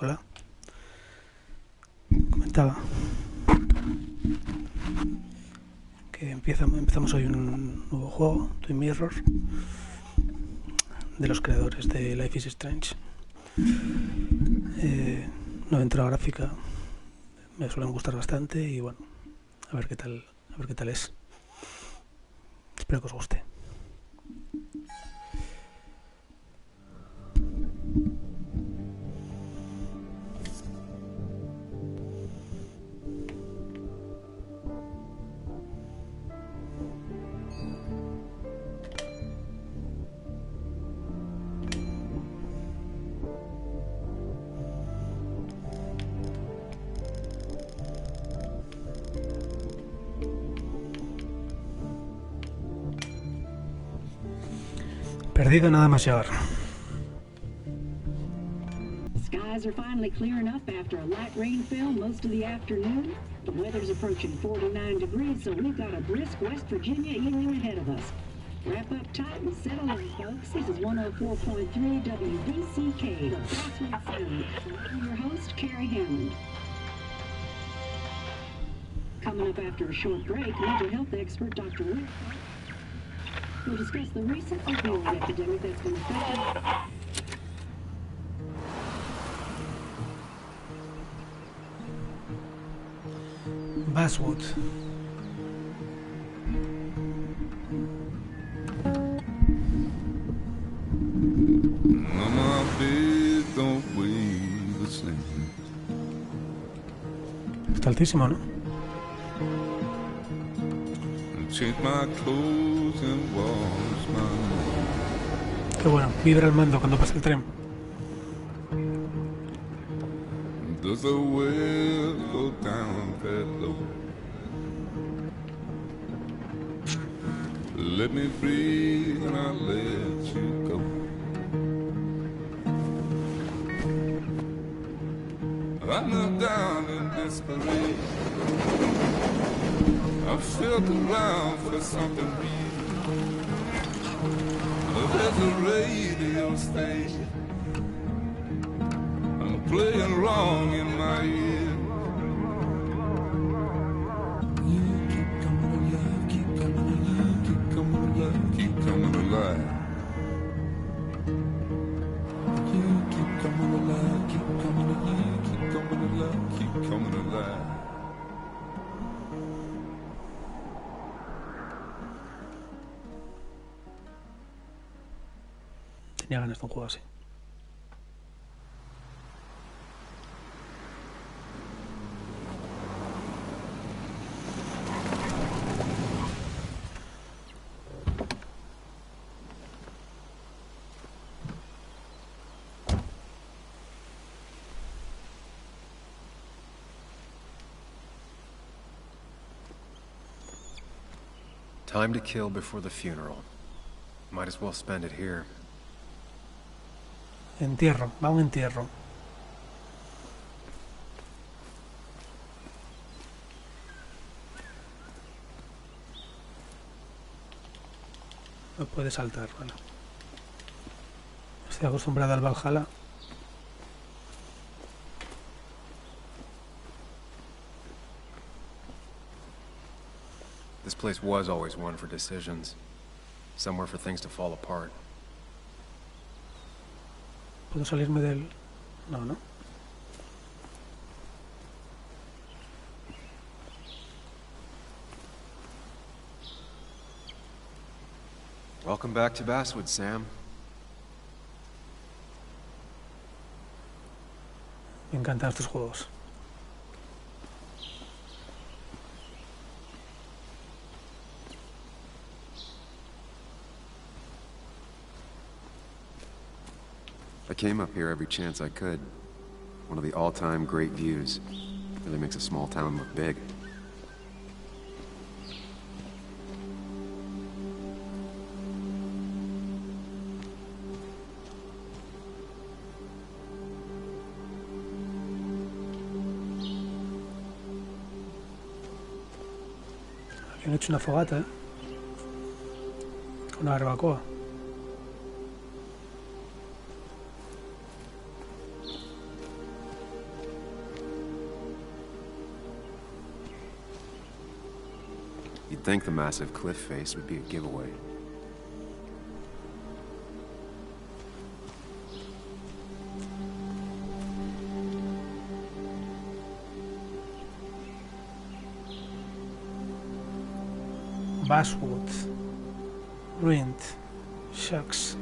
Hola. Comentaba que empezamos hoy un nuevo juego, Twin Mirrors, de los creadores de Life is Strange. Nueva entrada gráfica, me suelen gustar bastante y bueno, a ver qué tal es. Espero que os guste. Perdido nada más llegar. Skies are finally clearing up after a light rainfall most of the afternoon. The weather's approaching 49 degrees, so we've got a brisk West Virginia evening ahead of us. Wrap up tight and settle in, folks. This is 104.3 WBCK, the Basswood Sound. I'm your host, Carrie Hammond. Coming up after a short break, mental health expert Dr. Rick will discuss the recent opioid epidemic that's been affecting Basswood. My bed don't weigh the same. Está altísimo, ¿no? Change my clothes and wash my hands. Qué bueno, vibra el mando cuando pasa el tren. Does the well go down that low? Let me breathe and I'll let you go. I knelt down in desperation. I felt around for something real. There's a radio station playing wrong in my ear. You keep coming alive, keep coming alive, keep coming alive, keep coming alive. You keep coming alive, keep coming alive, keep coming alive, keep coming alive. Tenía ganas de un juego así. Time to kill before the funeral. Might as well spend it here. Entierro, va un entierro. No puede saltar, bueno. Estoy acostumbrado al Valhalla. This place was always one for decisions. Somewhere for things to fall apart. ¿Puedo salirme del...? No, ¿no? Welcome back to Basswood, Sam. Me encantan estos juegos. I came up here every chance I could. One of the all-time great views. Really makes a small town look big. Han hecho una fogata, ¿eh? Con una barbacoa. You'd think the massive cliff face would be a giveaway. Basswood, ruined, shocks.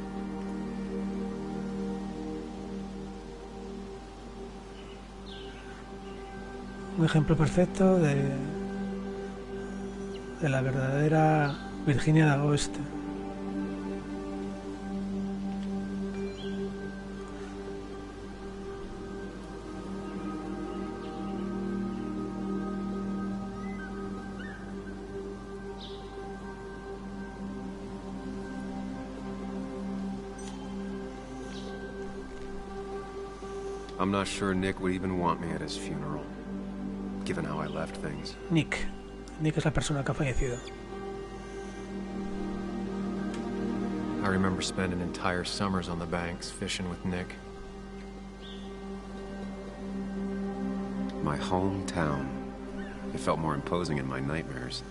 Un ejemplo perfecto de la verdadera Virginia del Oeste. I'm not sure Nick would even want me at his funeral, given how I left things. Nick es la persona que ha fallecido. I remember spending entire summers on the banks fishing with Nick. My hometown. It felt more imposing in my nightmares.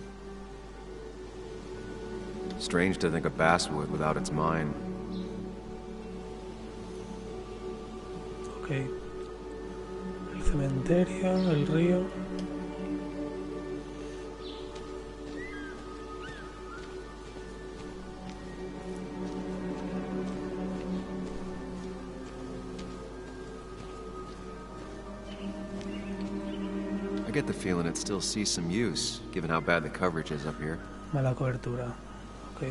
Strange to think of Basswood without its mine. Ok. El cementerio, el río. I get the feeling it still sees some use, given how bad the coverage is up here. Mala cobertura. Ok.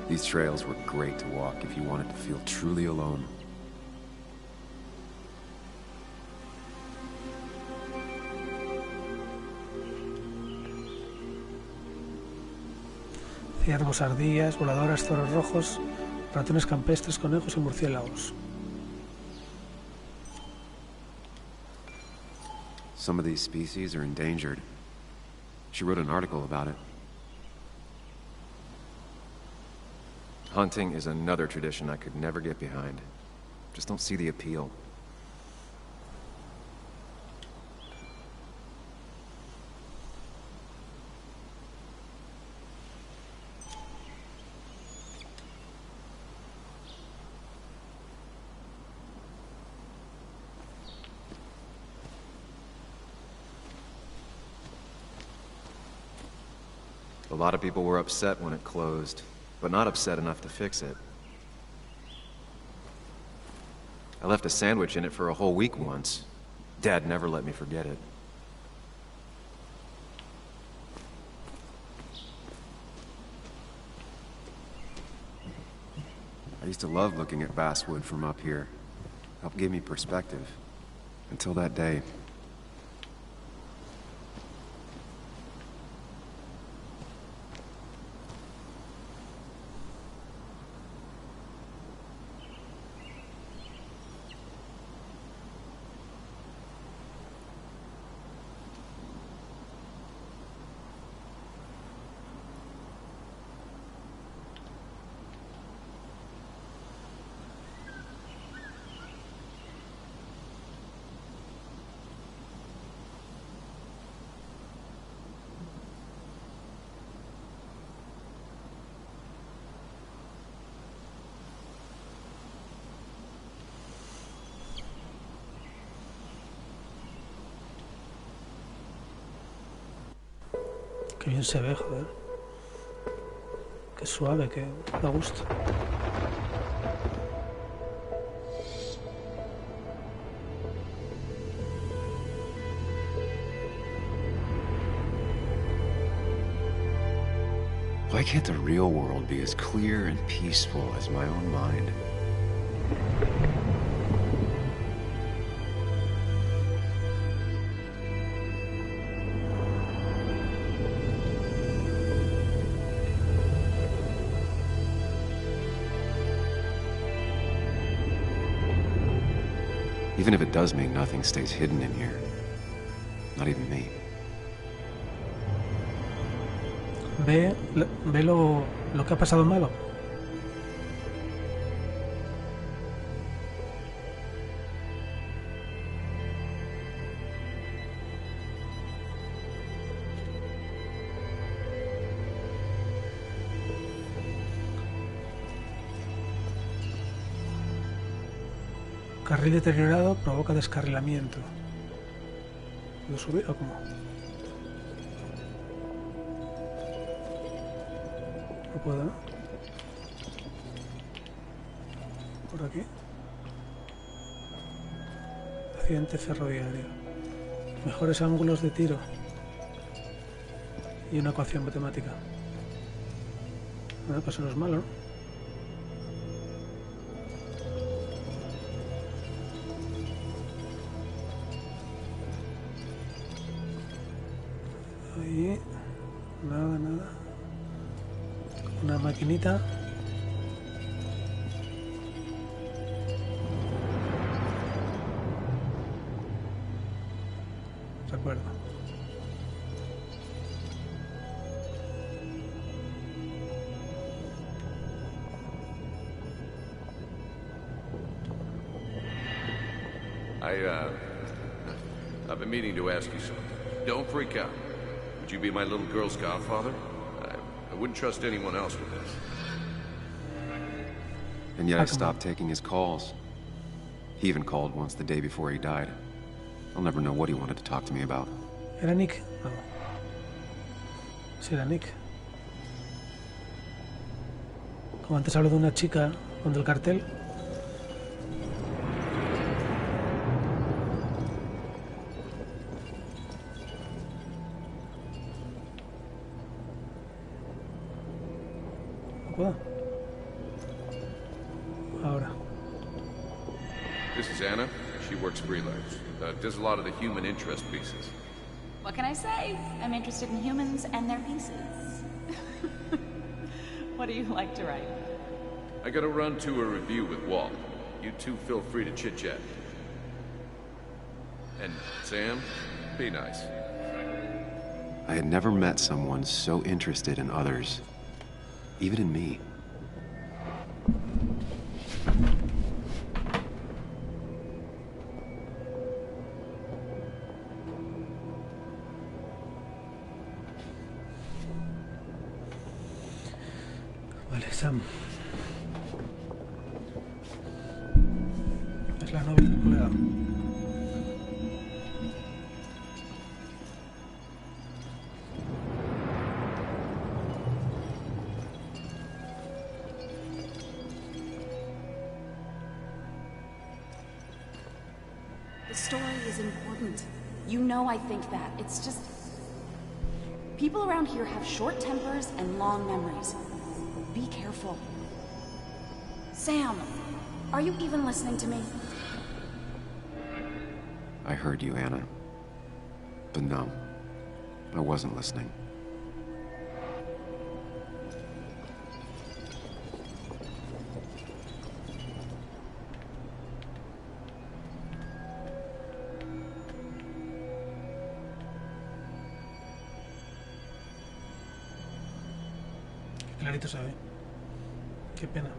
These trails were great to walk if you wanted to feel truly alone. Ciervos, ardillas, voladoras, toros rojos, ratones campestres, conejos y murciélagos. Some of these species are endangered. She wrote an article about it. Hunting is another tradition I could never get behind. Just don't see the appeal. A lot of people were upset when it closed, but not upset enough to fix it. I left a sandwich in it for a whole week once. Dad never let me forget it. I used to love looking at Basswood from up here. Helped give me perspective. Until that day. Qué bien se ve, joder. Qué suave, qué da gusto. Why can't the real world be as clear and peaceful as my own mind? Even if it does mean nothing stays hidden in here. Not even me. Ve lo que ha pasado malo. Carril deteriorado provoca descarrilamiento. ¿Puedo subir o cómo? No puedo, ¿no? Por aquí. Accidente ferroviario. Mejores ángulos de tiro. Y una ecuación matemática. Bueno, pues eso no es malo, ¿no? Ahí. Nada, nada. Una maquinita. Recuerdo. I've been meaning to ask you something. Don't freak out. Would you be my little girl's godfather? I wouldn't trust anyone else with this. And yet I stopped taking his calls. He even called once the day before he died. I'll never know what he wanted to talk to me about. ¿Era Nick? No. Sí, era Nick. Como antes habló de una chica con el cartel. ¿No puedo? Ahora. This is Anna. She works freelance. Does a lot of the human interest pieces. What can I say? I'm interested in humans and their pieces. What do you like to write? I gotta run to a review with Walt. You two feel free to chit-chat. And Sam, be nice. I had never met someone so interested in others, even in me. Vale, Sam. Es la novia del colega. The story is important. You know I think that. It's just... people around here have short tempers and long memories. Be careful. Sam, are you even listening to me? I heard you, Anna. But no, I wasn't listening. Clarito se ve. Qué pena.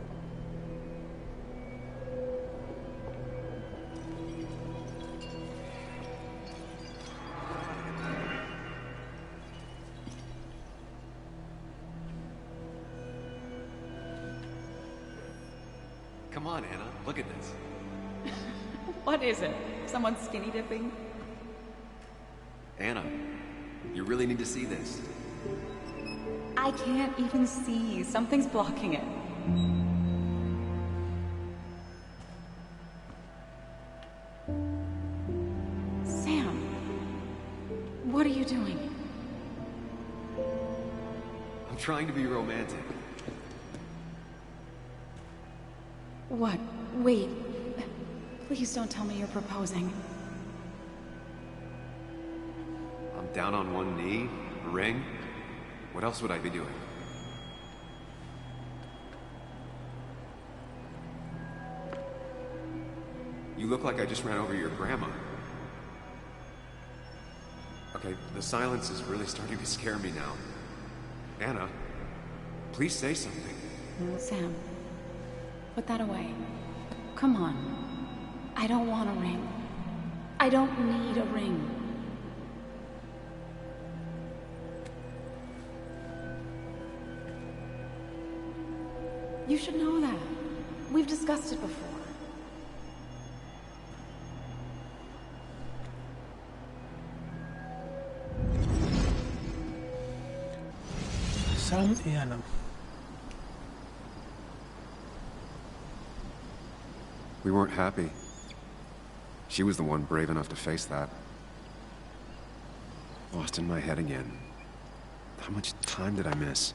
Come on, Anna, look at this. What is it? Someone skinny dipping? Anna, you really need to see this. I can't even see. Something's blocking it. Sam, what are you doing? I'm trying to be romantic. What? Wait. Please don't tell me you're proposing. I'm down on one knee, a ring. What else would I be doing? You look like I just ran over your grandma. Okay, the silence is really starting to scare me now. Anna, please say something. Sam, put that away. Come on. I don't want a ring. I don't need a ring. You should know that. We've discussed it before. Sam y Anna. We weren't happy. She was the one brave enough to face that. Lost in my head again. How much time did I miss?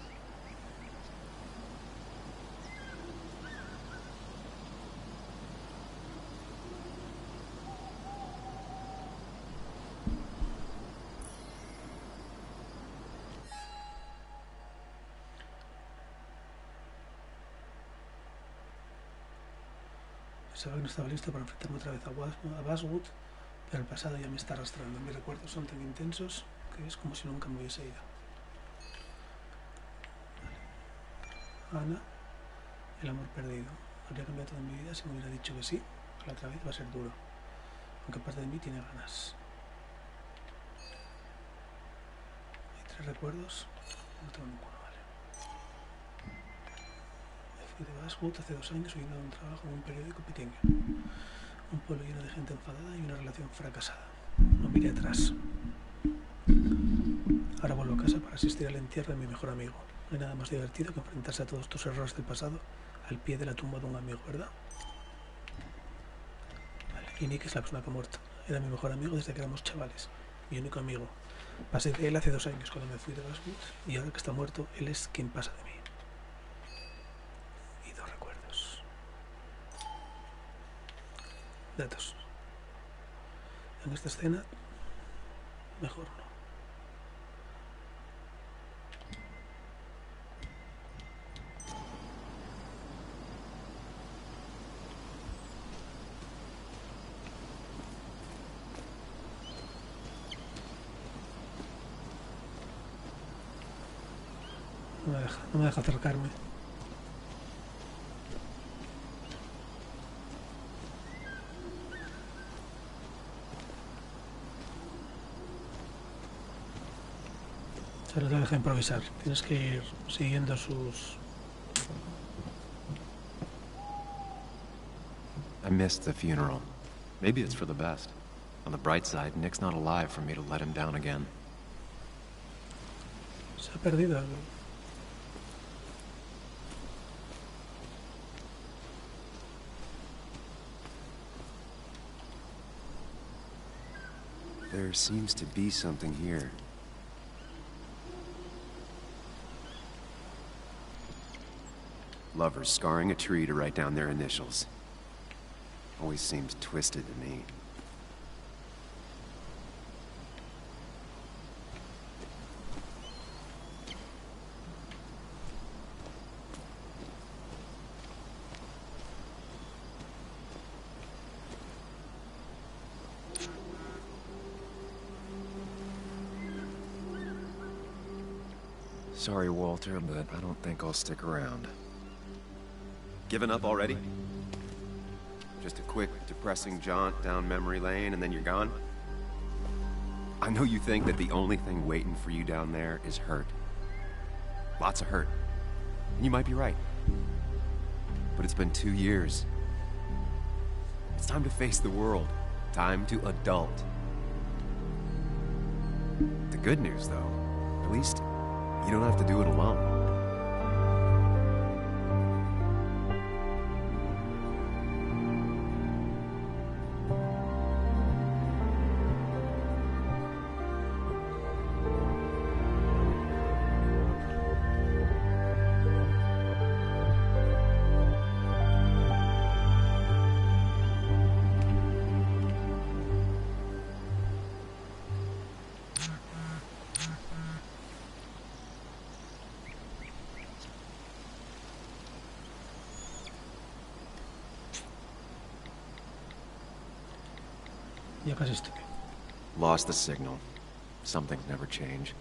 Pensaba que no estaba listo para enfrentarme otra vez a Basswood, pero el pasado ya me está arrastrando. Mis recuerdos son tan intensos que es como si nunca me hubiese ido. Vale. Ana, el amor perdido. Habría cambiado toda mi vida si me hubiera dicho que sí, que la otra vez va a ser duro. Aunque parte de mí tiene ganas. Hay 3 recuerdos, no tengo ninguno. Fui de Basswood hace 2 años huyendo de un trabajo en un periódico pequeño. Un pueblo lleno de gente enfadada y una relación fracasada. No miré atrás. Ahora vuelvo a casa para asistir al entierro de mi mejor amigo. No hay nada más divertido que enfrentarse a todos tus errores del pasado al pie de la tumba de un amigo, ¿verdad? Vale, y Nick es la persona que ha muerto. Era mi mejor amigo desde que éramos chavales. Mi único amigo. Pasé de él hace 2 años cuando me fui de Basswood y ahora que está muerto, él es quien pasa de mí. Datos. En esta escena, mejor no. No me deja acercarme. No te deja improvisar, tienes que ir siguiendo sus... I missed the funeral. Maybe it's for the best. On the bright side, Nick's not alive for me to let him down again. Se ha perdido algo. There seems to be something here. Lovers scarring a tree to write down their initials. Always seems twisted to me. Sorry, Walter, but I don't think I'll stick around. Given up already? Just a quick, depressing jaunt down memory lane and then you're gone? I know you think that the only thing waiting for you down there is hurt. Lots of hurt. And you might be right. But it's been 2 years. It's time to face the world. Time to adult. The good news, though, at least you don't have to do it alone. Ya casi estoy. Lost the signal. Some things never change.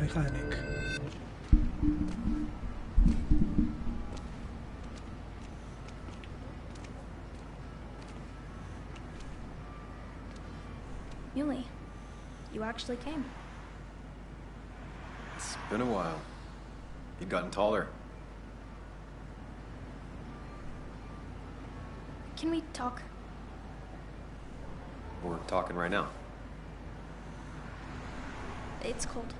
hija de Nick. Muley, you actually came. It's been a while. You've gotten taller. Can we talk? We're talking right now. It's cold.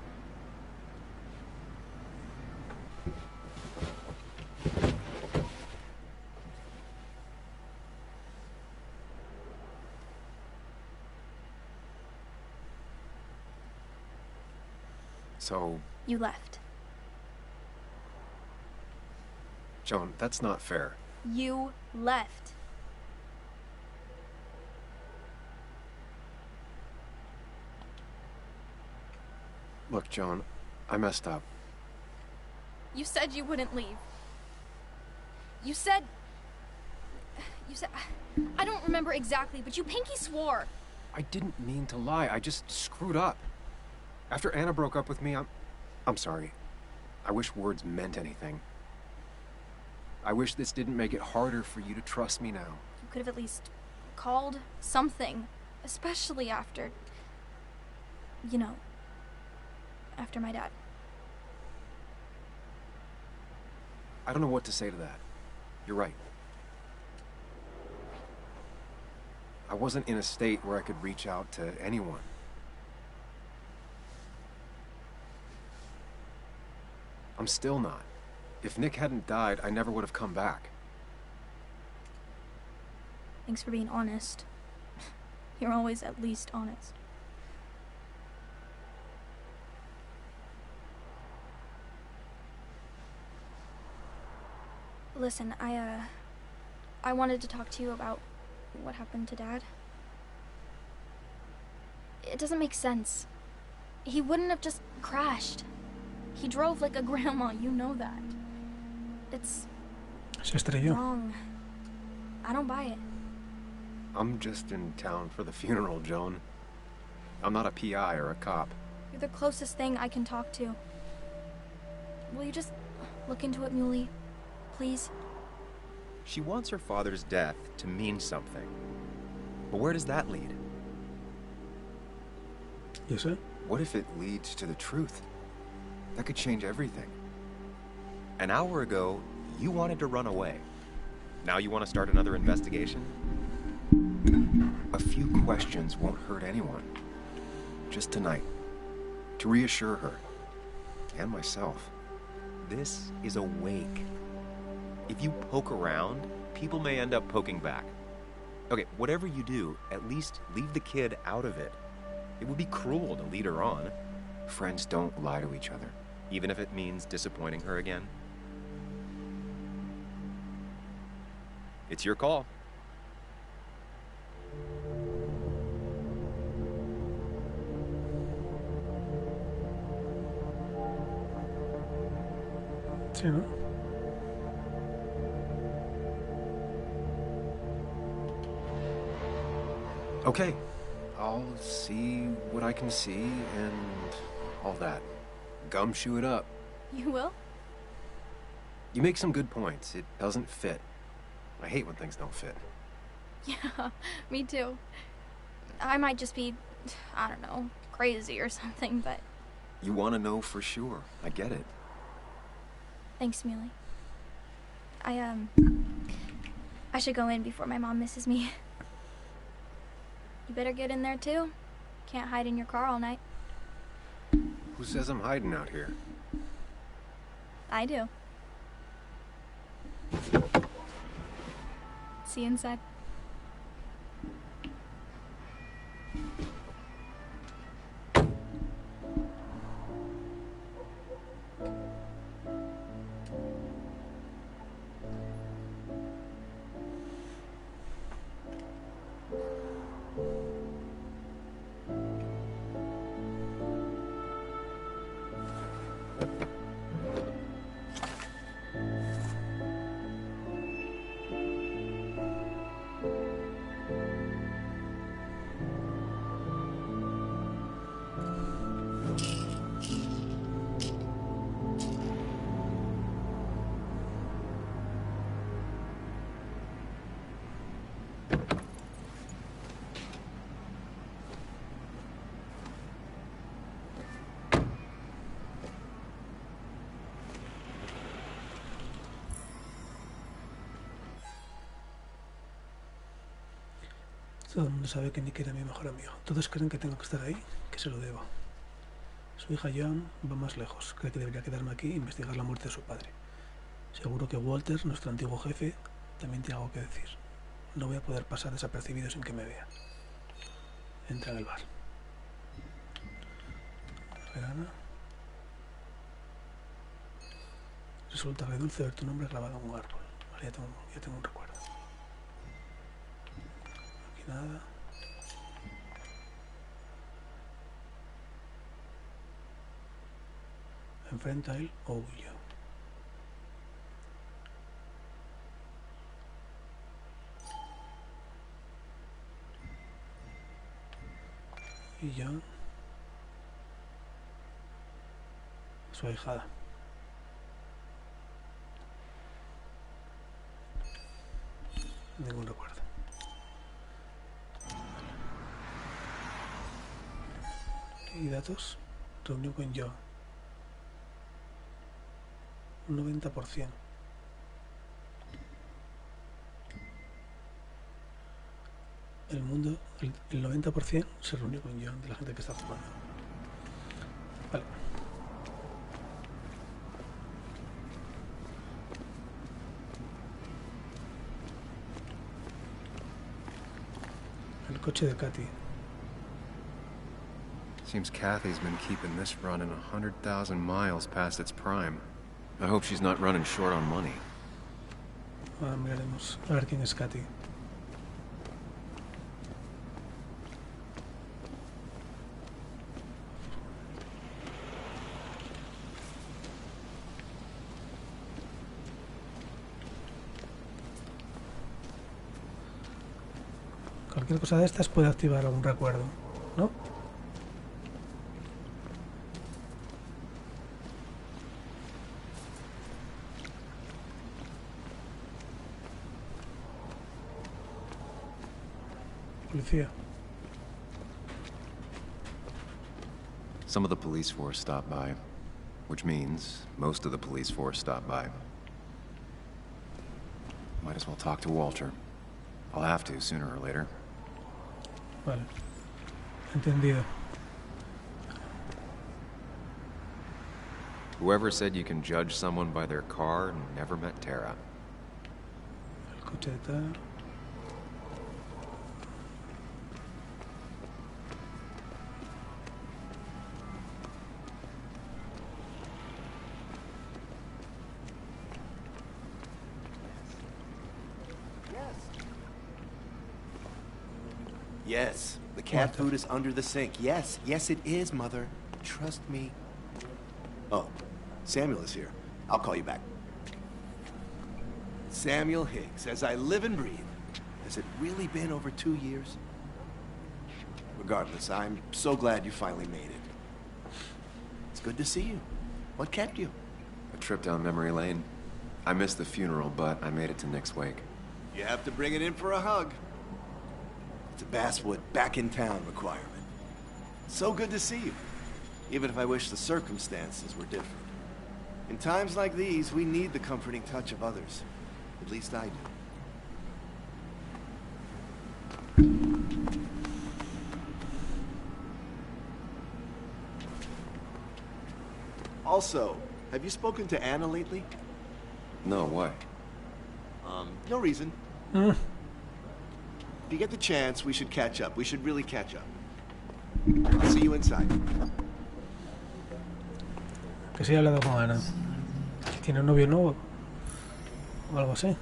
So, You left. Joan, that's not fair. You left. Look, Joan, I messed up. You said you wouldn't leave. You said... I don't remember exactly, but you pinky swore. I didn't mean to lie. I just screwed up. After Anna broke up with me, I'm sorry. I wish words meant anything. I wish this didn't make it harder for you to trust me now. You could have at least called something, especially after... You know, after my dad. I don't know what to say to that. You're right. I wasn't in a state where I could reach out to anyone. I'm still not. If Nick hadn't died, I never would have come back. Thanks for being honest. You're always at least honest. Listen, I wanted to talk to you about what happened to Dad. It doesn't make sense. He wouldn't have just crashed. He drove like a grandma, you know that. It's Se estrelló. wrong. I don't buy it. I'm just in town for the funeral, Joan. I'm not a PI or a cop. You're the closest thing I can talk to. Will you just look into it, Muley? Please? She wants her father's death to mean something. But where does that lead? ¿Y eso? What if it leads to the truth? That could change everything. An hour ago, you wanted to run away. Now you want to start another investigation? A few questions won't hurt anyone. Just tonight. To reassure her. And myself. This is a wake. If you poke around, people may end up poking back. Okay, whatever you do, at least leave the kid out of it. It would be cruel to lead her on. Friends don't lie to each other. Even if it means disappointing her again. It's your call. Sí, ¿no? Okay. I'll see what I can see and all that. Gumshoe it up. You will? You make some good points. It doesn't fit. I hate when things don't fit. Yeah, me too. I might just be, I don't know, crazy or something, but... You want to know for sure. I get it. Thanks, Muley. I should go in before my mom misses me. You better get in there too. Can't hide in your car all night. Who says I'm hiding out here? I do. See you inside. Todo el mundo sabe que Nick era mi mejor amigo. Todos creen que tengo que estar ahí, que se lo debo. Su hija Joan va más lejos. Cree que debería quedarme aquí e investigar la muerte de su padre. Seguro que Walter, nuestro antiguo jefe, también tiene algo que decir. No voy a poder pasar desapercibido sin que me vea. Entra en el bar. A ver, Ana. Resulta re dulce ver tu nombre grabado en un árbol. Vale, ya tengo un recuerdo. Aquí nada. Enfrenta a él o huyo. Y yo, su ahijada. Ningún recuerdo. Y datos, reunión con yo. Un 90%. El mundo, el 90% se reunió con yo, de la gente que está jugando. Vale. El coche de Katy. Seems Kathy's been keeping this running 100,000 miles past its prime. I hope she's not running short on money. Ahora miraremos a ver quién es Katy. Cualquier cosa de estas puede activar algún recuerdo, ¿no? Policía. Some of the police force stopped by, which means most of the police force stopped by. Might as well talk to Walter. I'll have to sooner or later. Vale. Entendido. Whoever said you can judge someone by their car never met Tara. El coche de tal. Yes, the cat food is under the sink. Yes, yes it is, Mother. Trust me. Oh, Samuel is here. I'll call you back. Samuel Higgs, as I live and breathe. Has it really been over 2 years? Regardless, I'm so glad you finally made it. It's good to see you. What kept you? A trip down memory lane. I missed the funeral, but I made it to Nick's wake. You have to bring it in for a hug. It's a Basswood back-in-town requirement. So good to see you, even if I wish the circumstances were different. In times like these, we need the comforting touch of others. At least I do. Also, have you spoken to Anna lately? No, why? No reason. If you get the chance, we should catch up. We should really catch up. I'll see you inside. Que sí he hablado con Ana. ¿Tiene un novio nuevo? O algo así.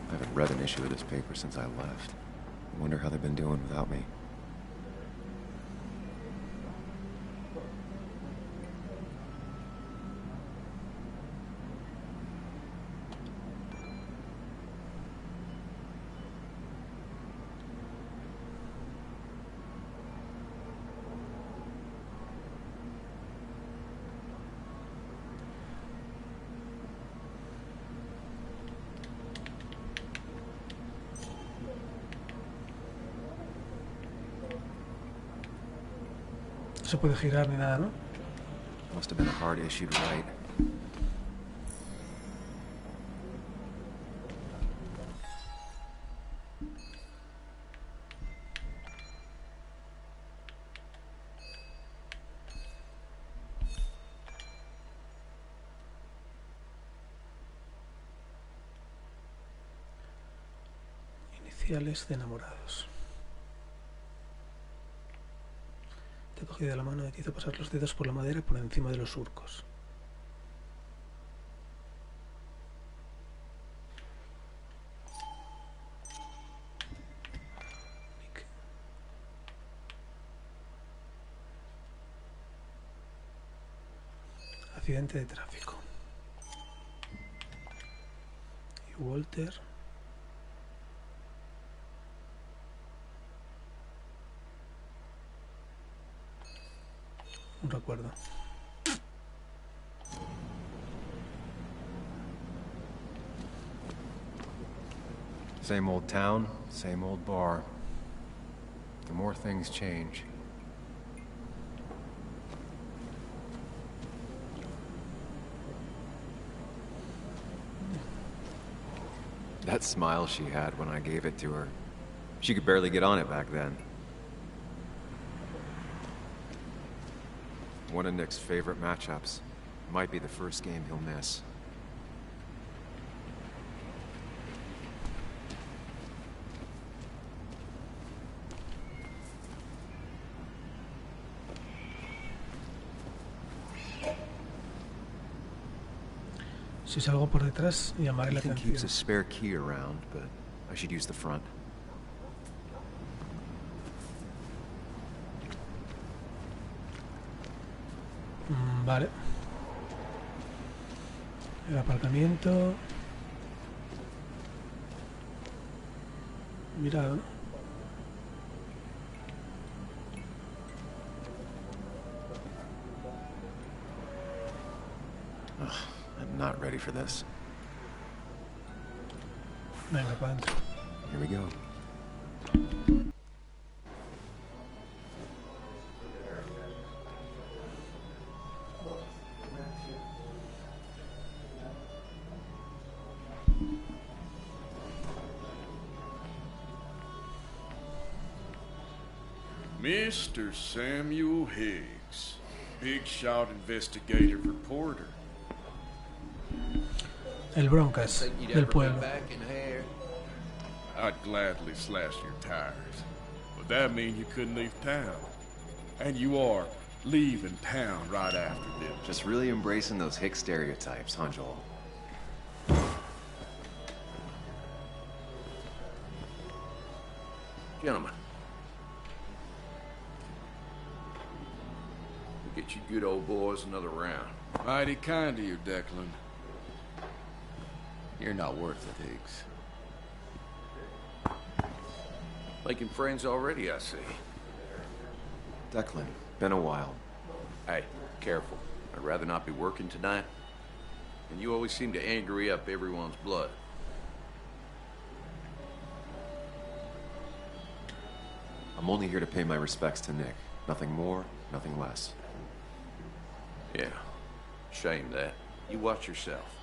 I haven't read an issue of this paper since I left. I wonder how they've been doing without me. se puede girar ni nada, ¿no? Must have been a hard issue to write. Iniciales de enamorados. Te cogí de la mano y te hizo pasar los dedos por la madera por encima de los surcos. Nick. Accidente de tráfico. Y Walter. Un recuerdo. Same old town, same old bar. The more things change. That smile she had when I gave it to her. She could barely get on it back then. One of Nick's favorite matchups. Might be the first game he'll miss. Si salgo por detrás, llamaré la Ethan atención. keeps a spare key around, but I should use the front. Vale. El aparcamiento. Mira, ¿no? I'm not ready for this. Venga, para adentro. Here we go. Mr. Samuel Higgs, big shot investigative reporter. El Broncas del pueblo. I'd gladly slash your tires, but that means you couldn't leave town. And you are leaving town right after this. Just really embracing those hick stereotypes, huh, Joel? Gentlemen. We'll get you good old boys another round. Mighty kind of you, Declan. You're not worth it, Higgs. Making friends already, I see. Declan, been a while. Hey, careful. I'd rather not be working tonight. And you always seem to angry up everyone's blood. I'm only here to pay my respects to Nick. Nothing more, nothing less. Yeah, shame that. You watch yourself.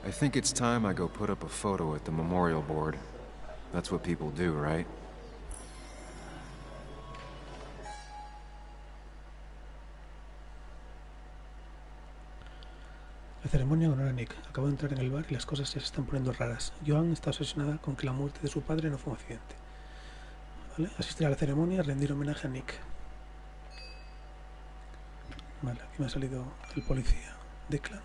I think it's time I go put up a photo at the memorial board. That's what people do, right? La ceremonia en honor a Nick. Acabo de entrar en el bar y las cosas ya se están poniendo raras. Joan está obsesionada con que la muerte de su padre no fue un accidente. ¿Vale? Asistir a la ceremonia y rendir homenaje a Nick. Vale, aquí me ha salido el policía, Declan.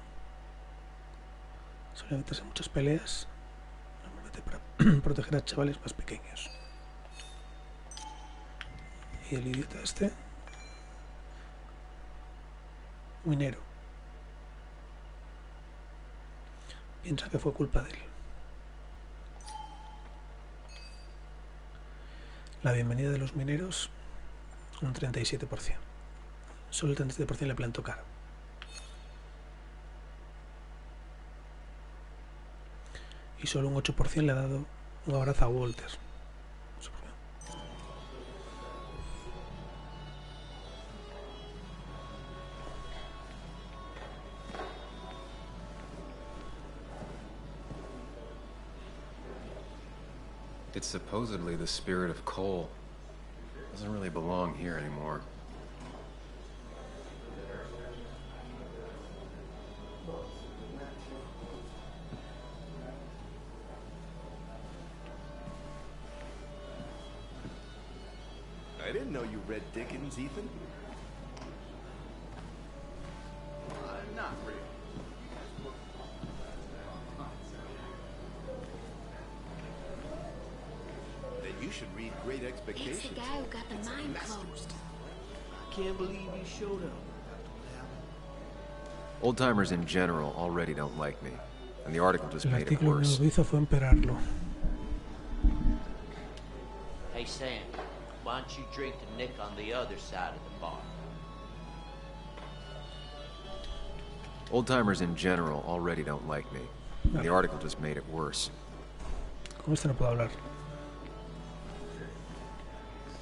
Suele meterse en muchas peleas. Normalmente para proteger a chavales más pequeños. Y el idiota este. Minero. Piensa que fue culpa de él. La bienvenida de los mineros, un 37%. Solo el 37% le plantó cara. y solo un 8% le ha dado un abrazo a Walter. No sé por qué. It's supposedly the spirit of coal. Doesn't really belong here anymore. I didn't know you read Dickens, Ethan. Not really. Then you should read Great Expectations. It's the guy who got the mind closed. I can't believe you showed up. Old-timers in general already don't like me, and the article just El made it artículo lo worse. que hizo fue empeorarlo. Hey, Sam, why don't you drink to Nick on the other side of the bar? Old-timers in general already don't like me, and the article just made it worse. Con este no puedo hablar.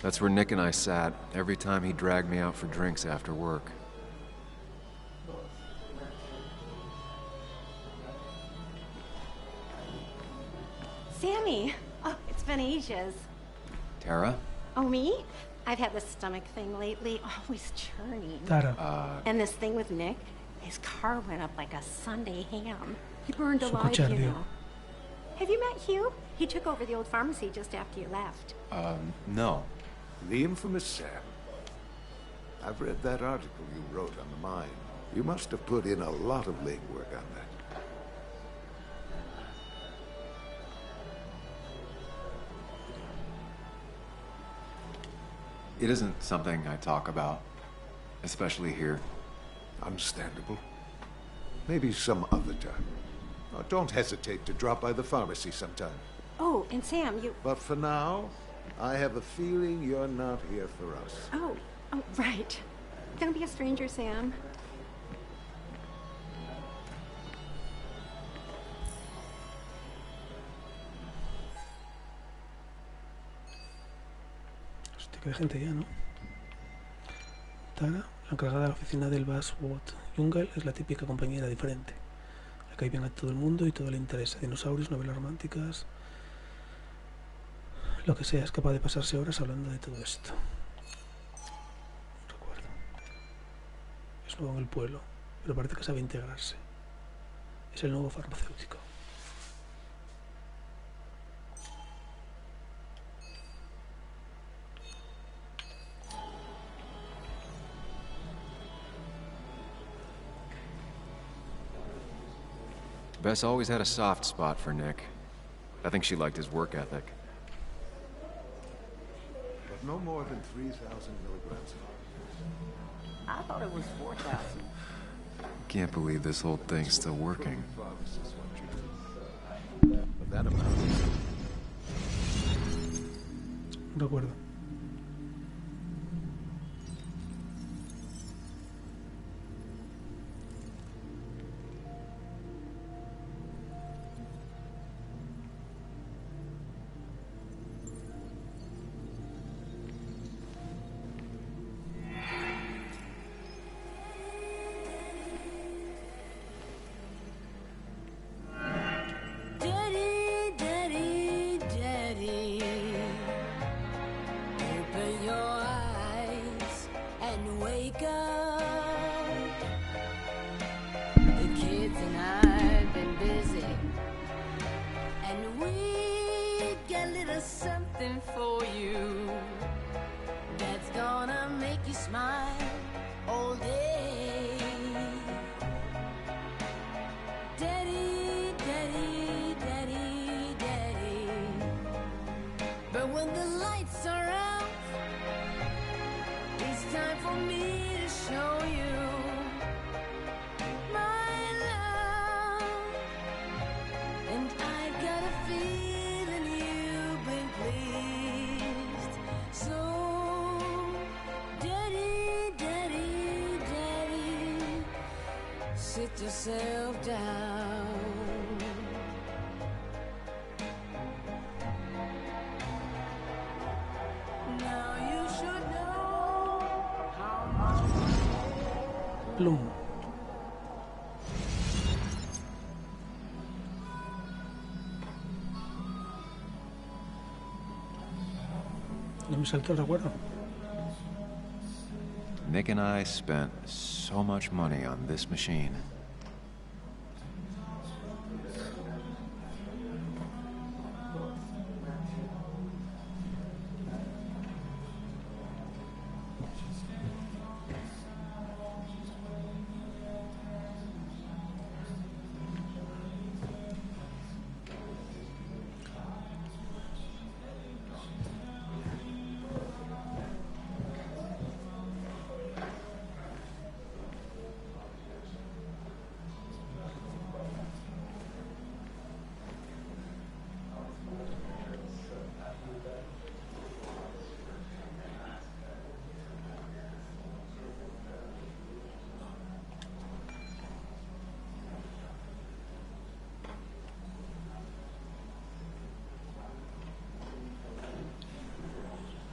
That's where Nick and I sat every time he dragged me out for drinks after work. Sammy! Oh, it's been ages. Tara? Oh, me? I've had this stomach thing lately, always churning. Tara. And this thing with Nick, his car went up like a Sunday ham. He burned Su alive, coche you ardió. know. Have you met Hugh? He took over the old pharmacy just after you left. No. The infamous Sam. I've read that article you wrote on the mine. You must have put in a lot of legwork on that. It isn't something I talk about, especially here. Understandable. Maybe some other time. Oh, don't hesitate to drop by the pharmacy sometime. Oh, and Sam, you... But for now, I have a feeling you're not here for us. Oh, right. Don't be a stranger, Sam. Hostia, que hay gente ya, ¿no? Tara, la encargada de la oficina del Basswood. Jungle es la típica compañera diferente. Le cae bien a todo el mundo y todo le interesa. Dinosaurios, novelas románticas... Lo que sea, es capaz de pasarse horas hablando de todo esto. No recuerdo. Es nuevo en el pueblo, pero parece que sabe integrarse. Es el nuevo farmacéutico. Bess always had a soft spot for Nick. I think she liked his work ethic. But no more than 3,000 milligrams. I thought it was 4,000. Can't believe this whole thing's still working. But that amount. No recuerdo. Sit yourself down. Plum. No me saltó el recuerdo. Nick and I spent so much money on this machine.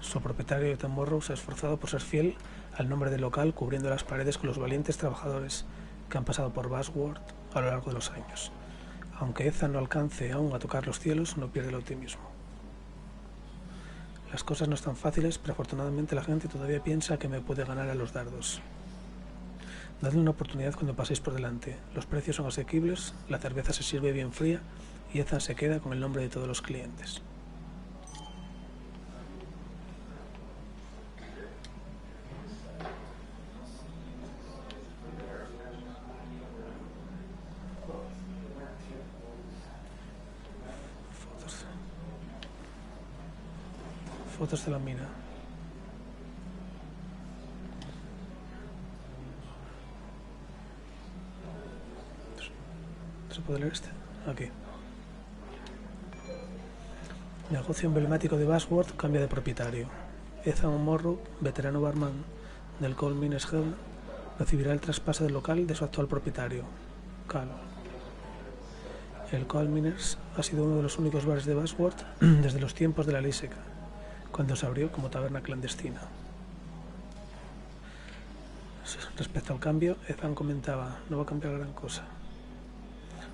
Su propietario, Ethan Morrow, se ha esforzado por ser fiel al nombre del local, cubriendo las paredes con los valientes trabajadores que han pasado por Basswood a lo largo de los años. Aunque Ethan no alcance aún a tocar los cielos, no pierde el optimismo. Las cosas no están fáciles, pero afortunadamente la gente todavía piensa que me puede ganar a los dardos. Dadle una oportunidad cuando paséis por delante. Los precios son asequibles, la cerveza se sirve bien fría y Ethan se queda con el nombre de todos los clientes. Fotos de la mina. ¿Se puede leer este? Aquí. Negocio emblemático de Basswood cambia de propietario. Ethan Morrow, veterano barman del Coal Miners Hall, recibirá el traspaso del local de su actual propietario, Cal. El Coal Miners ha sido uno de los únicos bares de Basswood desde los tiempos de la ley seca, cuando se abrió como taberna clandestina. Respecto al cambio, Ethan comentaba, no va a cambiar gran cosa.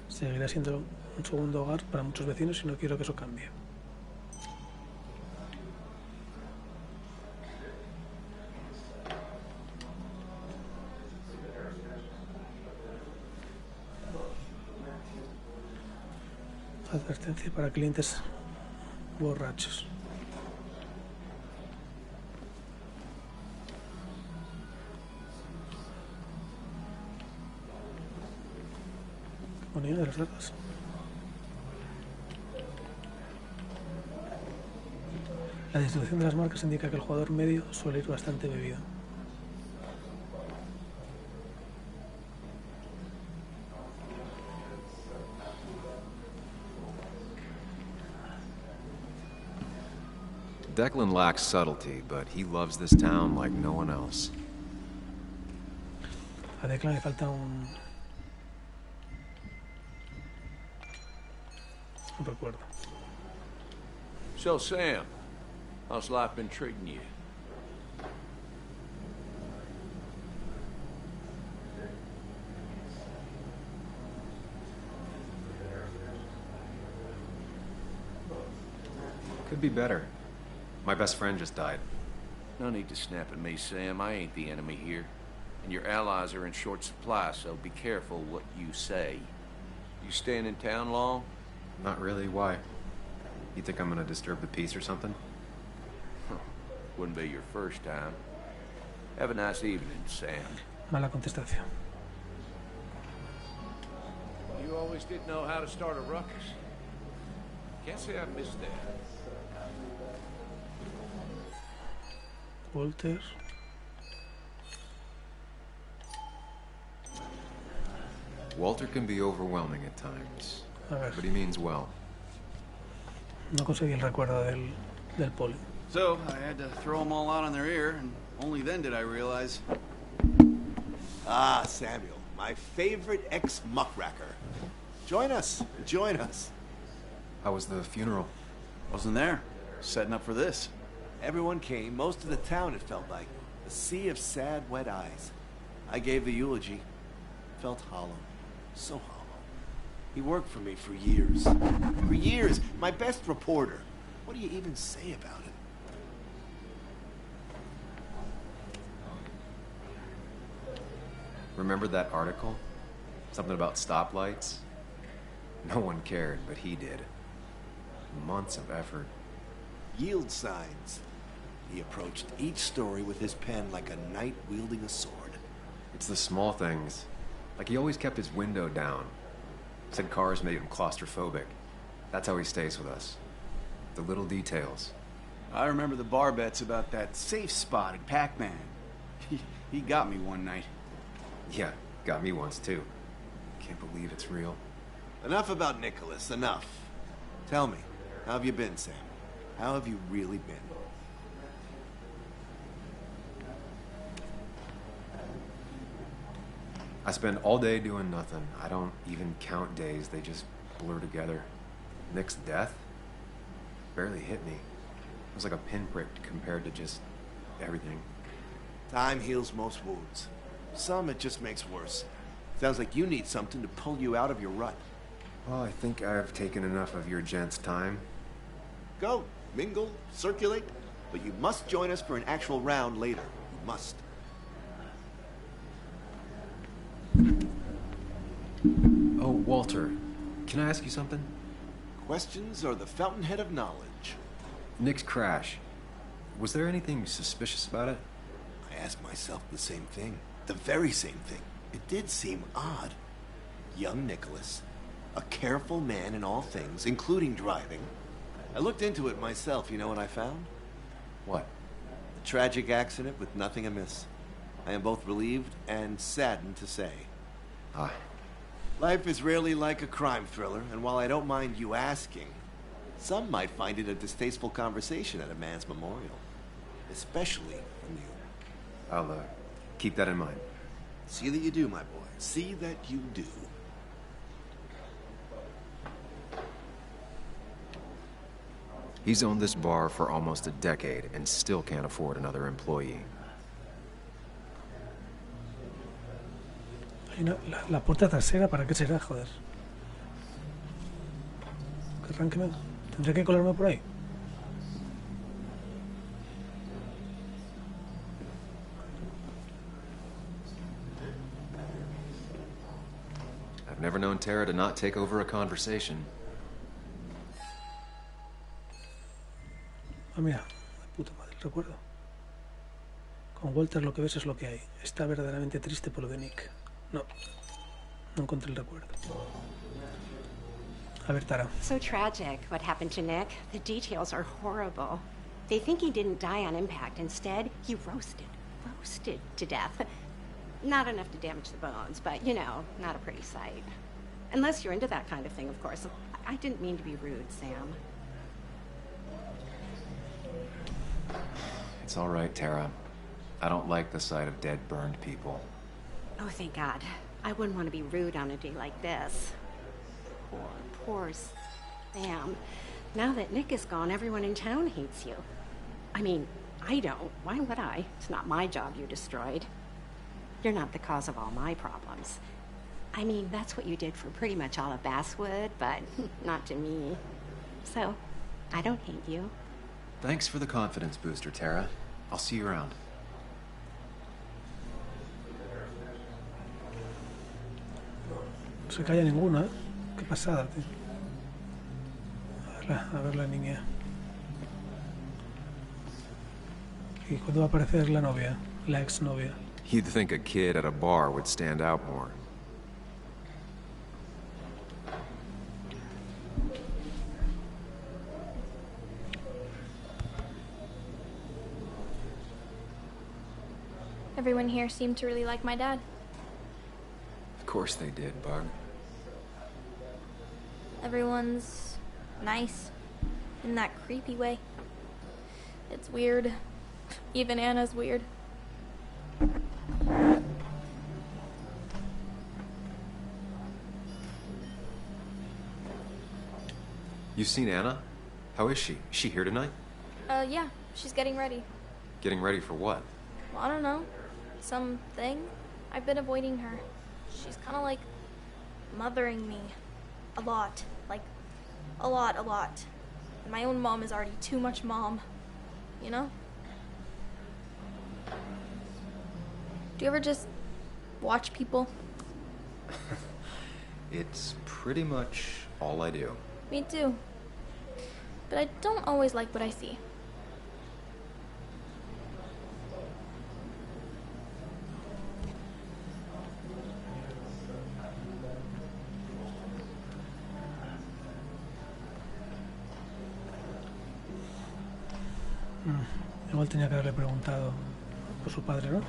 Seguirá siendo un segundo hogar para muchos vecinos y no quiero que eso cambie. Advertencia para clientes borrachos. Unión de las ratas. La distribución de las marcas indica que el jugador medio suele ir bastante bebido. Declan lacks subtlety, but he loves this town like no one else. A Declan le falta un recuerdo. So, Sam, how's life been treating you? Could be better. My best friend just died. No need to snap at me, Sam. I ain't the enemy here. And your allies are in short supply, so be careful what you say. You staying in town long? Not really. Why? You think I'm gonna disturb the peace or something? Wouldn't be your first time. Have a nice evening, Sam. Mala contestación. You always did know how to start a ruckus. Can't say I missed that. Walter. Walter can be overwhelming at times, A ver. but he means well. No conseguí el recuerdo del poli. So, I had to throw them all out on their ear, and only then did I realize... Ah, Samuel, my favorite ex-muckracker. Join us, join us. How was the funeral? Wasn't there. Setting up for this. Everyone came, most of the town, it felt like. A sea of sad, wet eyes. I gave the eulogy. Felt hollow. So hollow. He worked for me for years. For years! My best reporter. What do you even say about it? Remember that article? Something about stoplights? No one cared, but he did. Months of effort. Yield signs. He approached each story with his pen like a knight wielding a sword. It's the small things. Like he always kept his window down. Said cars made him claustrophobic. That's how he stays with us. The little details. I remember the bar bets about that safe spot at Pac-Man. He got me one night. Yeah, got me once too. Can't believe it's real. Enough about Nicholas, enough. Tell me, how have you been, Sam? How have you really been? I spend all day doing nothing. I don't even count days, they just blur together. Nick's death barely hit me. It was like a pinprick compared to just everything. Time heals most wounds. Some it just makes worse. Sounds like you need something to pull you out of your rut. Well, I think I've taken enough of your gents' time. Go, mingle, circulate, but you must join us for an actual round later. You must. Oh, Walter, can I ask you something? Questions are the fountainhead of knowledge. Nick's crash. Was there anything suspicious about it? I ask myself the same thing. The very same thing. It did seem odd. Young Nicholas, a careful man in all things, including driving. I looked into it myself. You know what I found? What? A tragic accident with nothing amiss. I am both relieved and saddened to say. Ah. Life is rarely like a crime thriller, and while I don't mind you asking, some might find it a distasteful conversation at a man's memorial. Especially from you. I'll, keep that in mind. See that you do, my boy. See that you do. He's owned this bar for almost a decade and still can't afford another employee. La puerta trasera, ¿para qué será, joder? Que arránqueme. ¿Tendré que colarme por ahí? I've never known Tara to not take over a conversation. Ah, mira, de puta madre, el recuerdo. Con Walter lo que ves es lo que hay. Está verdaderamente triste por lo de Nick. No encontré el recuerdo. A ver, Tara. So tragic what happened to Nick. The details are horrible. They think he didn't die on impact. Instead, he roasted to death. Not enough to damage the bones, but, you know, not a pretty sight. Unless you're into that kind of thing, of course. I didn't mean to be rude, Sam. It's all right, Tara. I don't like the sight of dead, burned people. Oh, thank God. I wouldn't want to be rude on a day like this. Poor Sam. Now that Nick is gone, everyone in town hates you. I mean, I don't. Why would I? It's not my job you destroyed. You're not the cause of all my problems. I mean, that's what you did for pretty much all of Basswood, but not to me. So, I don't hate you. Thanks for the confidence booster, Tara. I'll see you around. No se calla ninguna, ¿eh? Qué pasada, tío. A ver la niña. ¿Y cuándo va a aparecer la novia? La exnovia. You'd think a kid at a bar would stand out more. Everyone here seemed to really like my dad. Of course they did, Bug. Everyone's nice in that creepy way. It's weird. Even Anna's weird. You've seen Anna? How is she? Is she here tonight? Yeah, she's getting ready. Getting ready for what? Well, I don't know. Something, I've been avoiding her. She's kind of like mothering me. A lot. Like, a lot. And my own mom is already too much mom. You know? Do you ever just watch people? It's pretty much all I do. Me too. But I don't always like what I see. Igual tenía que haberle preguntado por su padre, ¿no?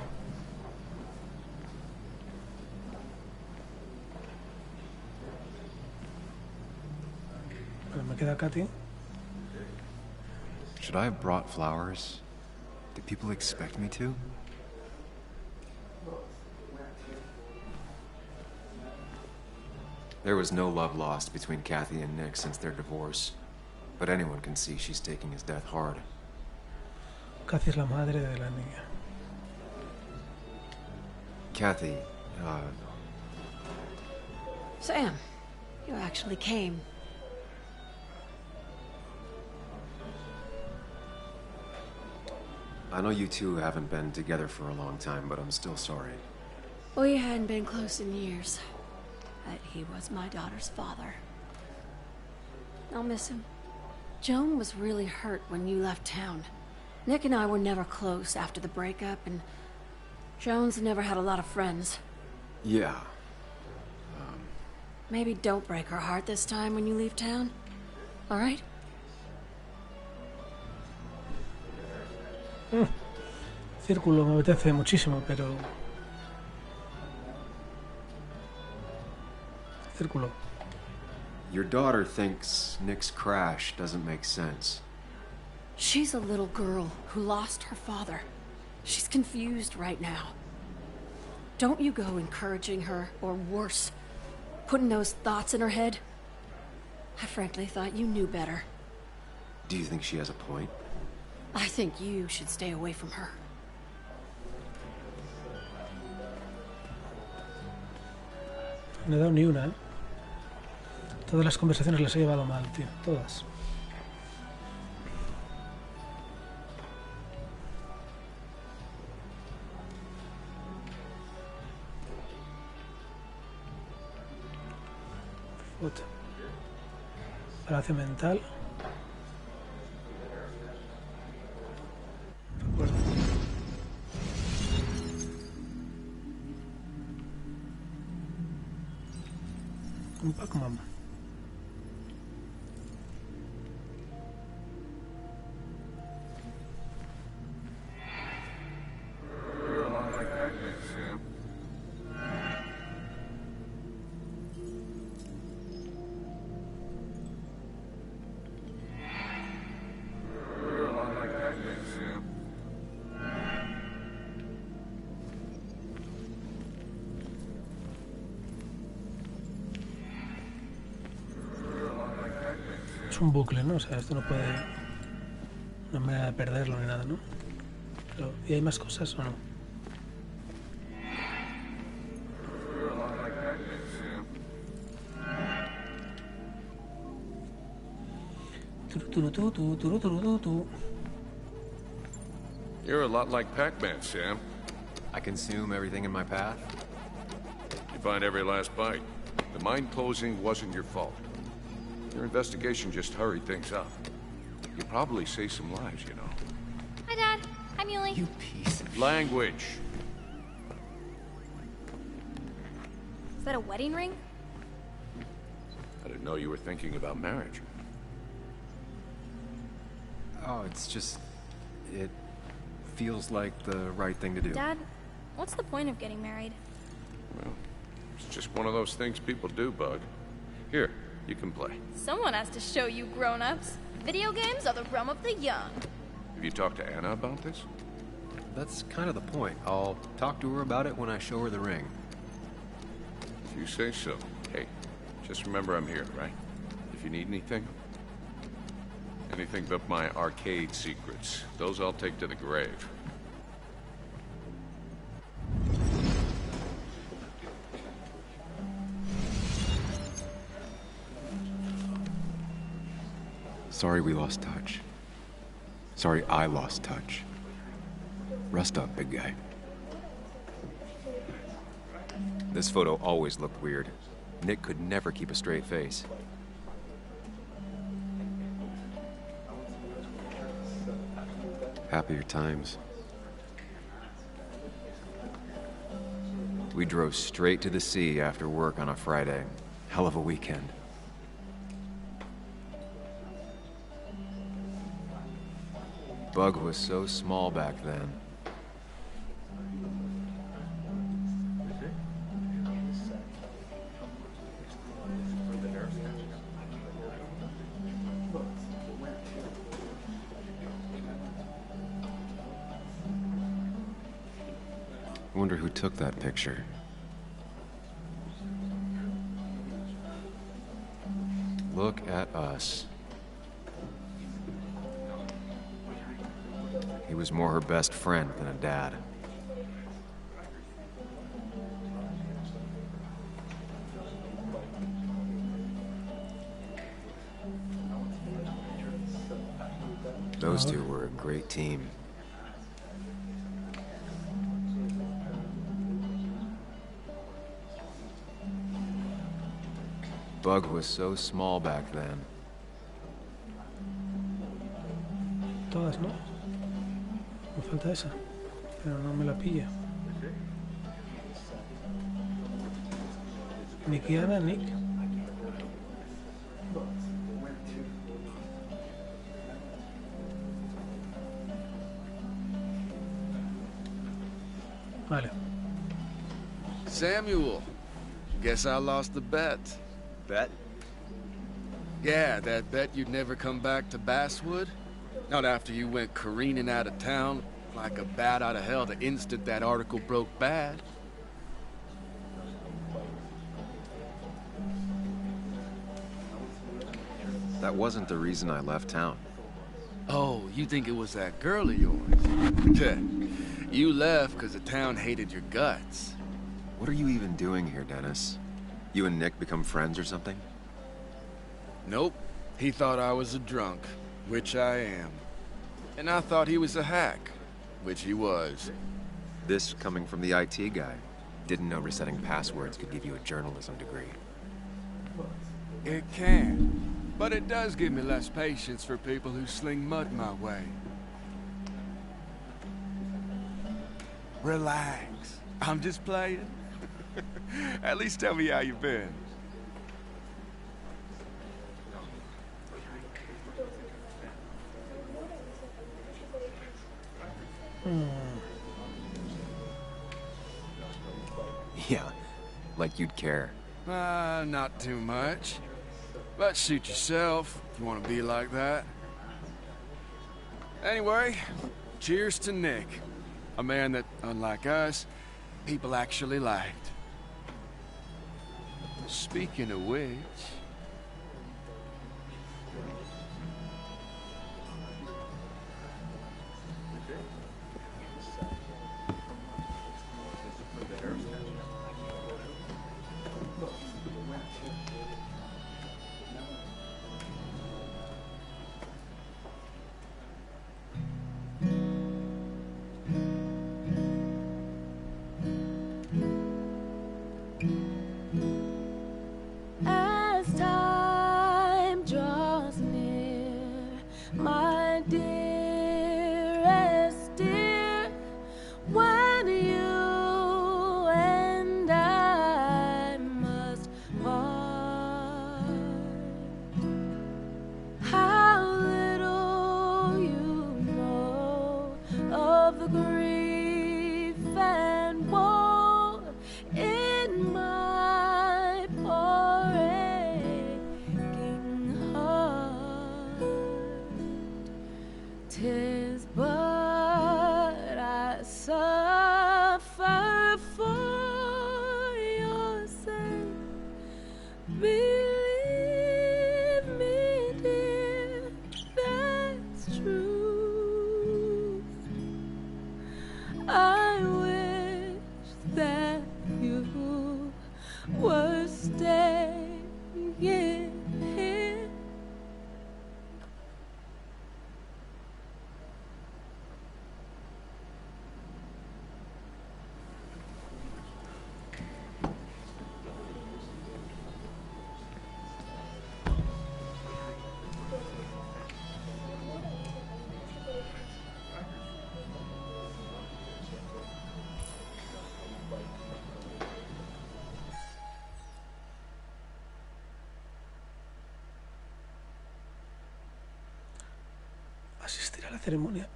Bueno, me queda Katy. Should I have brought flowers? Do people expect me to? There was no love lost between Kathy and Nick since their divorce, but anyone can see she's taking his death hard. Kathy es la madre de la niña. Kathy, Sam, you actually came. I know you two haven't been together for a long time, but I'm still sorry. We hadn't been close in years, but he was my daughter's father. I'll miss him. Joan was really hurt when you left town. Nick and I were never close after the breakup, and Joan's never had a lot of friends. Yeah. Maybe don't break her heart this time when you leave town. All right? Círculo me apetece muchísimo, pero... Círculo. Your daughter thinks Nick's crash doesn't make sense. She's a little girl who lost her father. She's confused right now. Don't you go encouraging her, or worse, putting those thoughts in her head. I frankly thought you knew better. Do you think she has a point? I think you should stay away from her. No he dado ni una, ¿eh? Todas las conversaciones las he llevado mal, tío. Todas. Puta. Palacio mental. Recuerdo. Un Pac-Man. Es un bucle, ¿no? O sea, esto no puede... No hay manera de perderlo ni nada, ¿no? Pero, ¿y hay más cosas o no? You're a lot like Pac-Man, Sam. I consume everything in my path. You find every last bite. The mine closing wasn't your fault. Your investigation just hurried things up. You probably saved some lives, you know. Hi, Dad. Hi, Muley. You piece of Language. Is that a wedding ring? I didn't know you were thinking about marriage. Oh, it's just... It feels like the right thing to do. Dad, what's the point of getting married? Well, it's just one of those things people do, Bug. Here, you can play. Someone has to show you grown-ups. Video games are the realm of the young. Have you talked to Anna about this? That's kind of the point. I'll talk to her about it when I show her the ring. If you say so. Hey, just remember I'm here, right? If you need anything. Anything but my arcade secrets. Those I'll take to the grave. Sorry we lost touch. Sorry I lost touch. Rest up, big guy. This photo always looked weird. Nick could never keep a straight face. Happier times. We drove straight to the sea after work on a Friday. Hell of a weekend. Bug was so small back then. I wonder who took that picture. Look at us. He was more her best friend than a dad. Those two were a great team. Bug was so small back then. Todas, ¿no? Me falta esa, pero no me la pilla. Nickiana, Nick. Vale. Samuel, guess I lost the bet. Bet? Yeah, that bet you'd never come back to Basswood. Not after you went careening out of town like a bat out of hell the instant that article broke bad. That wasn't the reason I left town. Oh, you think it was that girl of yours? You left because the town hated your guts. What are you even doing here, Dennis? You and Nick become friends or something? Nope. He thought I was a drunk, which I am. And I thought he was a hack, which he was. This coming from the IT guy. Didn't know resetting passwords could give you a journalism degree. It can, but it does give me less patience for people who sling mud my way. Relax. I'm just playing. At least tell me how you've been. Yeah, like you'd care. Not too much. But suit yourself if you want to be like that. Anyway, cheers to Nick. A man that, unlike us, people actually liked. Speaking of which... la ceremonia.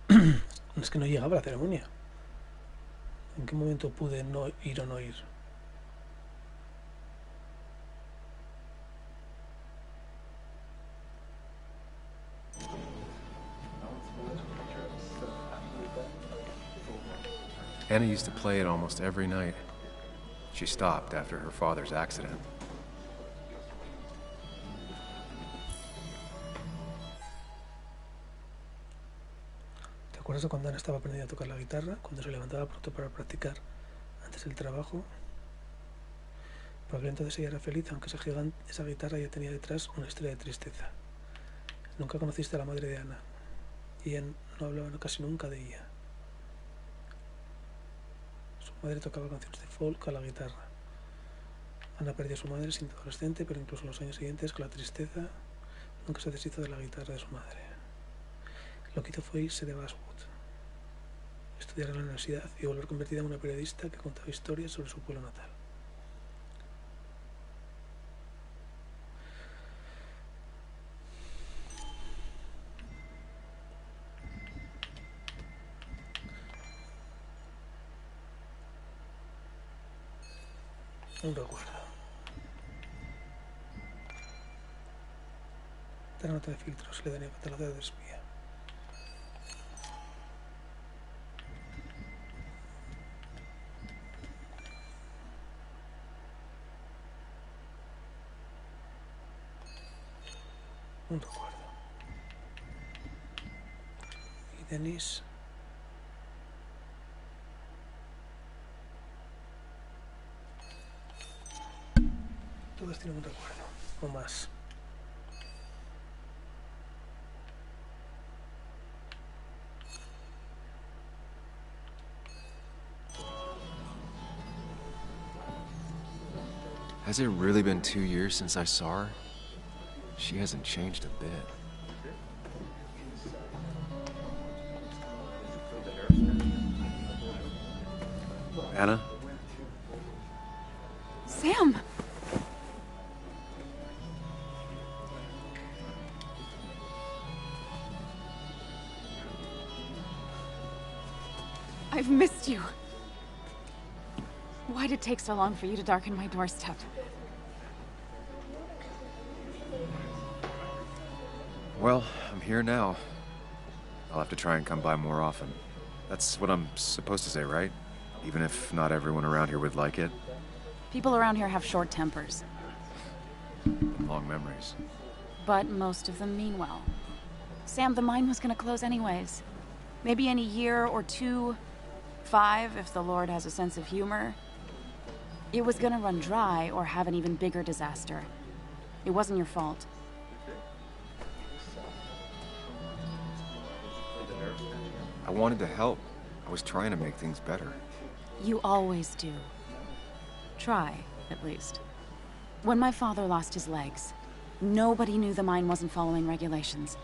Es que no llegaba a la ceremonia. ¿En qué momento pude no ir o no ir? Anna used to play it almost every night. She stopped after her father's accident. ¿Te acuerdas de cuando Ana estaba aprendiendo a tocar la guitarra? Cuando se levantaba pronto para practicar antes del trabajo. Porque entonces ella era feliz, aunque esa guitarra ya tenía detrás una historia de tristeza. Nunca conociste a la madre de Ana. Y ella no hablaba casi nunca de ella. Su madre tocaba canciones de folk a la guitarra. Ana perdió a su madre siendo adolescente, pero incluso en los años siguientes, con la tristeza, nunca se deshizo de la guitarra de su madre. Lo que hizo fue irse de Basswood, estudiar en la universidad y volver convertida en una periodista que contaba historias sobre su pueblo natal. Un recuerdo. Esta nota de filtros le daría catalogado de espía. Un recuerdo. Y Denise. Todos tienen un recuerdo, o más. Has it really been 2 years since I saw her? She hasn't changed a bit. Anna? Sam! I've missed you. Why'd it take so long for you to darken my doorstep? Well, I'm here now. I'll have to try and come by more often. That's what I'm supposed to say, right? Even if not everyone around here would like it. People around here have short tempers. And long memories. But most of them mean well. Sam, the mine was gonna close anyways. Maybe in a year or 2, 5, if the Lord has a sense of humor. It was gonna run dry or have an even bigger disaster. It wasn't your fault. I wanted to help. I was trying to make things better. You always do. Try, at least. When my father lost his legs, nobody knew the mine wasn't following regulations.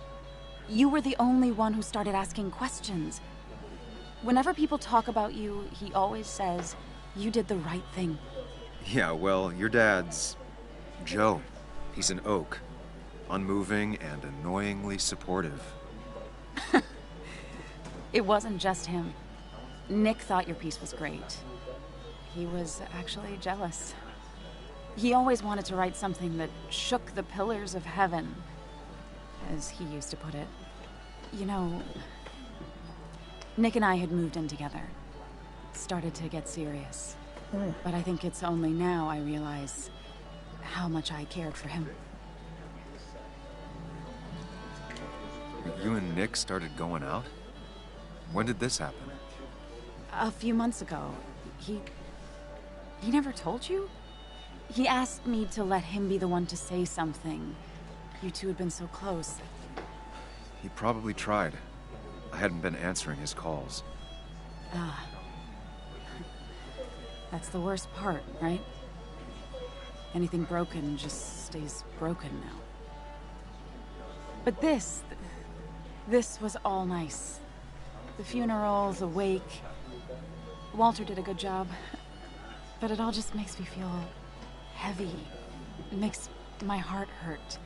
You were the only one who started asking questions. Whenever people talk about you, he always says, you did the right thing. Yeah, well, your dad's... Joe. He's an oak. Unmoving and annoyingly supportive. It wasn't just him. Nick thought your piece was great. He was actually jealous. He always wanted to write something that shook the pillars of heaven, as he used to put it. You know, Nick and I had moved in together. Started to get serious. But I think it's only now I realize how much I cared for him. You and Nick started going out? When did this happen? A few months ago. He never told you? He asked me to let him be the one to say something. You two had been so close. He probably tried. I hadn't been answering his calls. Ah. That's the worst part, right? Anything broken just stays broken now. But this was all nice. The funeral, the wake. Walter did a good job. But it all just makes me feel heavy. It makes my heart hurt.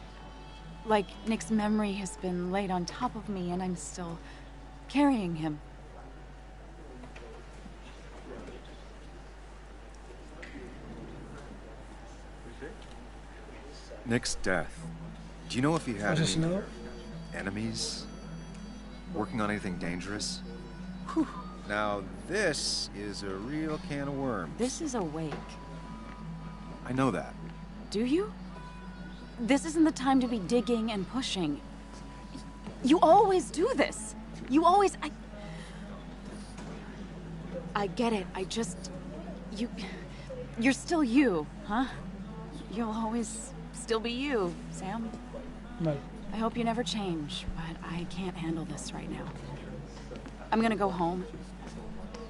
Like Nick's memory has been laid on top of me and I'm still carrying him. Nick's death. Do you know if he had any Asesinado. enemies? Working on anything dangerous? Whew. Now, this is a real can of worms. This is a wake. I know that. Do you? This isn't the time to be digging and pushing. You always do this. You always... I get it. I just... You're still you, huh? You'll always still be you, Sam. Vale. I hope you never change, but I can't handle this right now. I'm gonna go home.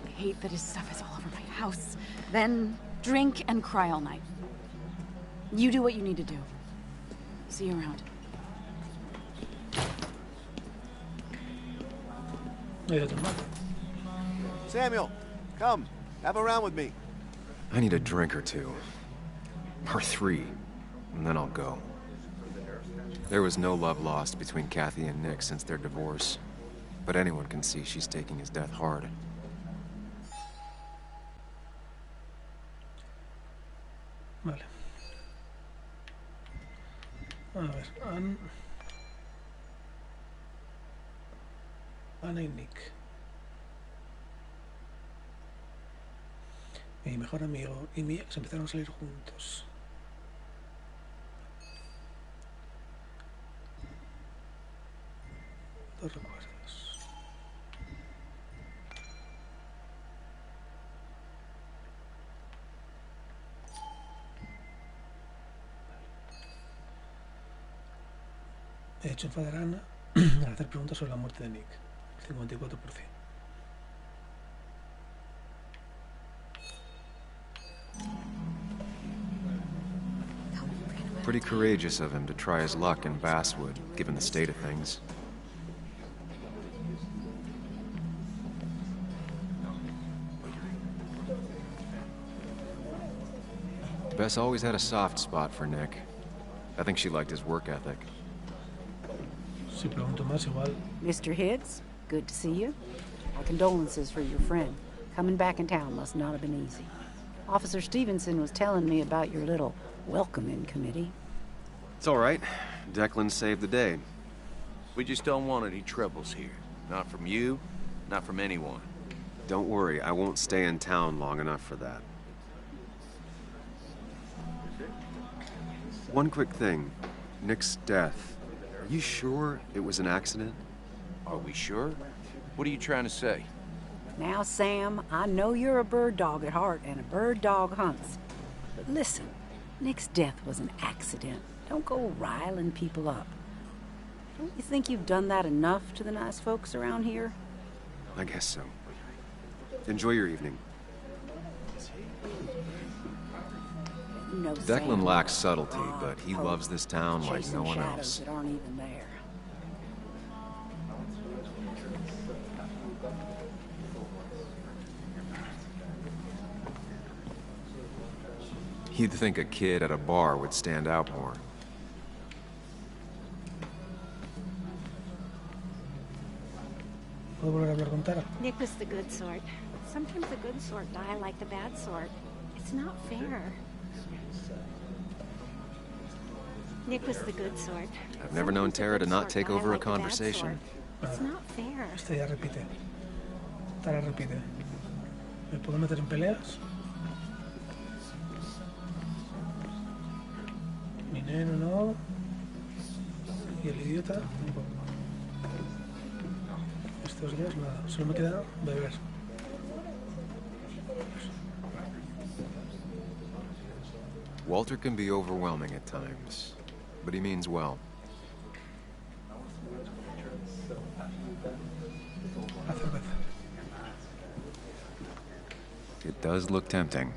I hate that his stuff is all over my house. Then drink and cry all night. You do what you need to do. See you around. Samuel, come. Have a round with me. I need a drink or two. Or 3. And then I'll go. There was no love lost between Kathy and Nick since their divorce. But anyone can see she's taking his death hard. Vale. A ver, Ana y Nick. Mi mejor amigo y mi ex empezaron a salir juntos. Dos recuerdos. He hecho enfadar a Ana al hacer preguntas sobre la muerte de Nick. 54%. Pretty courageous of him to try his luck in Basswood, given the state of things. Bess always had a soft spot for Nick. I think she liked his work ethic. Si pregunto más, igual. Mr. Hicks, good to see you. My condolences for your friend. Coming back in town must not have been easy. Officer Stevenson was telling me about your little welcoming committee. It's all right. Declan saved the day. We just don't want any troubles here. Not from you, not from anyone. Don't worry, I won't stay in town long enough for that. One quick thing. Nick's death. Are you sure it was an accident? Are we sure? What are you trying to say? Now, Sam, I know you're a bird dog at heart and a bird dog hunts. But listen, Nick's death was an accident. Don't go riling people up. Don't you think you've done that enough to the nice folks around here? I guess so. Enjoy your evening. No, Declan Sam, lacks subtlety, but he loves this town like chasing no one shadows else. that aren't even there. You'd think a kid at a bar would stand out more. ¿Puedo volver a hablar con Tara? Nick was the good sort. Sometimes the good sort die like the bad sort. It's not fair. Nick was the good sort. I've never known Tara to not take over a conversation. It's not fair. Este ya repite. Tara repite. ¿Me puedo meter en peleas? Mi neno no. Y el idiota un poco. Estos dos nada. Solo me queda beber. Walter can be overwhelming at times, but he means well. La cerveza. It does look tempting.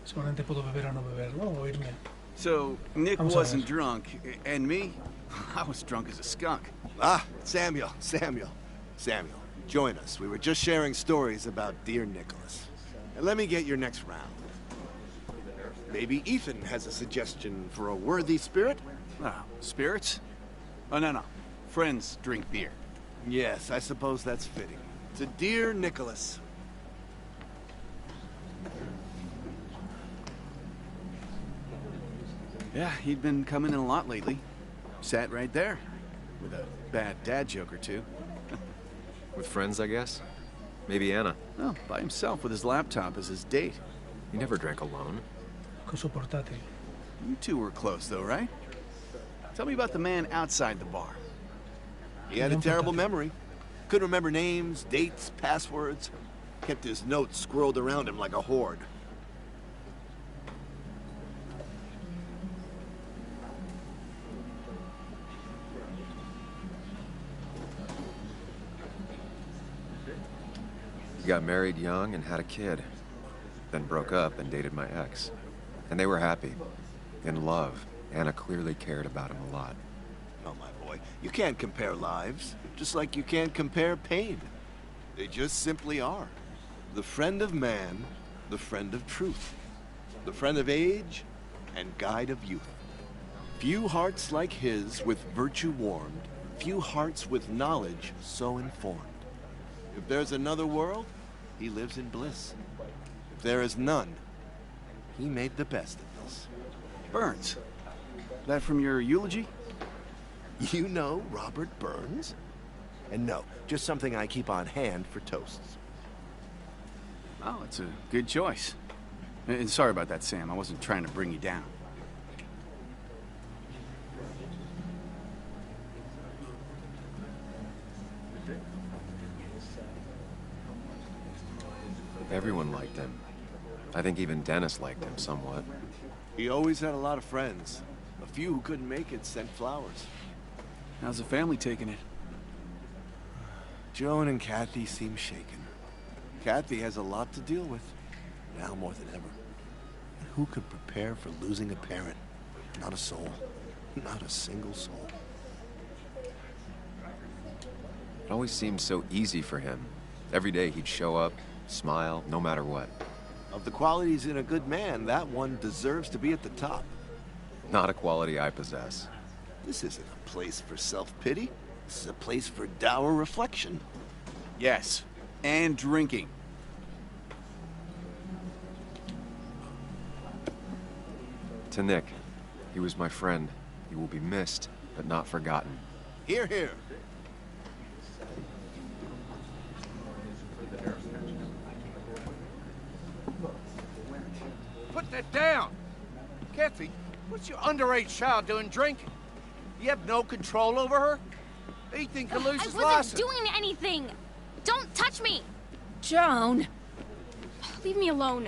Seguramente puedo beber o no beber, ¿no? O irme. So, Nick Vamos a wasn't ver. drunk, and me? I was drunk as a skunk. Ah, Samuel. Join us. We were just sharing stories about dear Nicholas. And let me get your next round. Maybe Ethan has a suggestion for a worthy spirit? Oh, spirits? Oh, no. friends drink beer. Yes, I suppose that's fitting. To dear Nicholas. Yeah, he'd been coming in a lot lately. Sat right there, with a bad dad joke or two. With friends, I guess? Maybe Anna. Oh, by himself with his laptop as his date. He never drank alone. Con su portátil. You two were close, though, right? Tell me about the man outside the bar. He had a terrible memory. Couldn't remember names, dates, passwords. Kept his notes squirreled around him like a hoard. He got married young and had a kid. Then broke up and dated my ex. And they were happy. In love. Anna clearly cared about him a lot. Oh, my boy, you can't compare lives. Just like you can't compare pain. They just simply are. The friend of man, the friend of truth. The friend of age, and guide of youth. Few hearts like his with virtue warmed. Few hearts with knowledge so informed. If there's another world, he lives in bliss. If there is none, he made the best of this. Burns. That from your eulogy? You know Robert Burns? And no, just something I keep on hand for toasts. Oh, it's a good choice. And sorry about that, Sam. I wasn't trying to bring you down. Everyone liked him. I think even Dennis liked him somewhat. He always had a lot of friends. A few who couldn't make it sent flowers. How's the family taking it? Joan and Kathy seem shaken. Kathy has a lot to deal with, now more than ever. And who could prepare for losing a parent? Not a soul. Not a single soul. It always seemed so easy for him. Every day he'd show up, smile, no matter what. Of the qualities in a good man, that one deserves to be at the top. Not a quality I possess. This isn't a place for self-pity. This is a place for dour reflection. Yes, and drinking. To Nick, he was my friend. He will be missed, but not forgotten. Hear, hear. Put that down! Kathy, what's your underage child doing drinking? You have no control over her? Ethan can lose his license. I wasn't doing anything! Don't touch me! Joan! Leave me alone.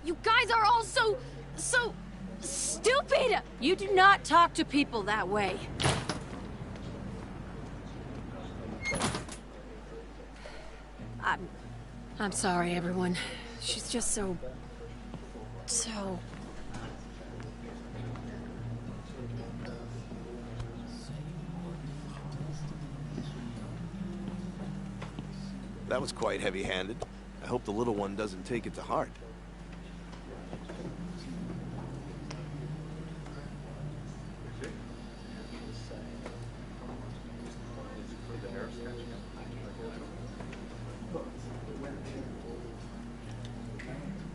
You guys are all so stupid! You do not talk to people that way. I'm sorry, everyone. She's just so... That was quite heavy-handed. I hope the little one doesn't take it to heart.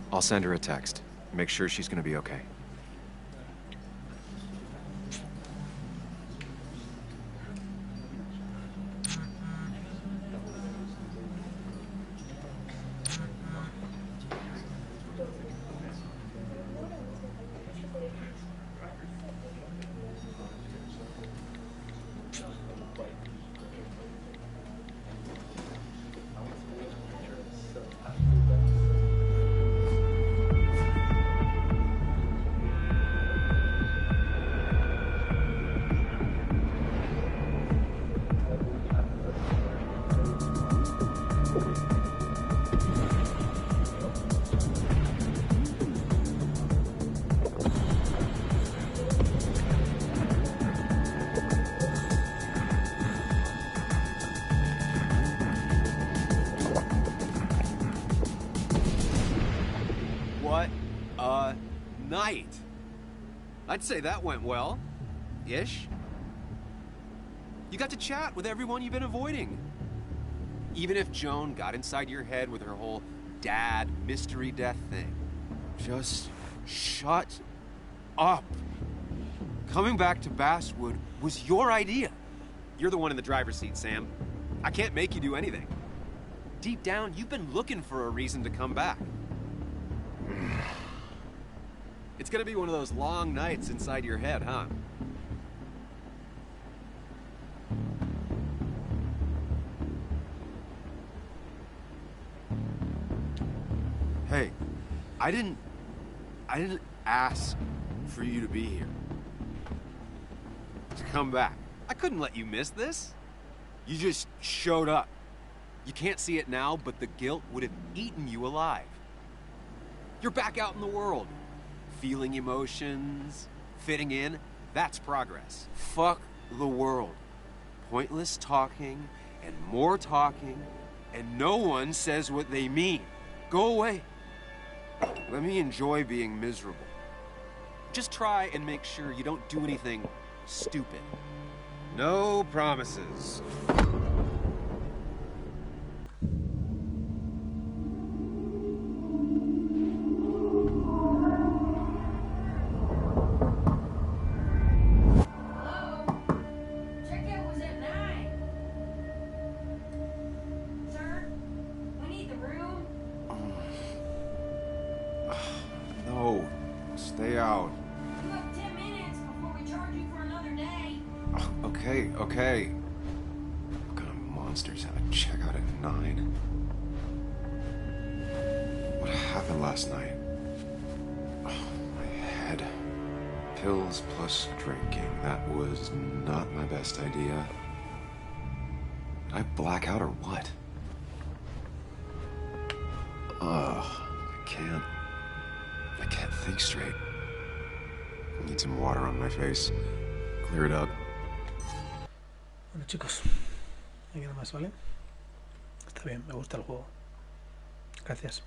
I'll send her a text. Make sure she's gonna be okay. What a night! I'd say that went well. Ish. You got to chat with everyone you've been avoiding. Even if Joan got inside your head with her whole dad mystery death thing. Just shut up. Coming back to Basswood was your idea. You're the one in the driver's seat, Sam. I can't make you do anything. Deep down, you've been looking for a reason to come back. It's gonna be one of those long nights inside your head, huh? Hey, I didn't ask for you to be here. To come back. I couldn't let you miss this. You just showed up. You can't see it now, but the guilt would have eaten you alive. You're back out in the world. Feeling emotions, fitting in, that's progress. Fuck the world. Pointless talking, and more talking, and no one says what they mean. Go away. Let me enjoy being miserable. Just try and make sure you don't do anything stupid. No promises. Stay out. You have 10 minutes before we charge you for another day. Okay. What kind of monsters have a checkout at 9? What happened last night? Oh, my head. Pills plus drinking. That was not my best idea. Did I black out or what? I can't think straight. I need some water on my face. Clear it up. Bueno, chicos, hay nada más, ¿vale? Está bien, me gusta el juego. Gracias.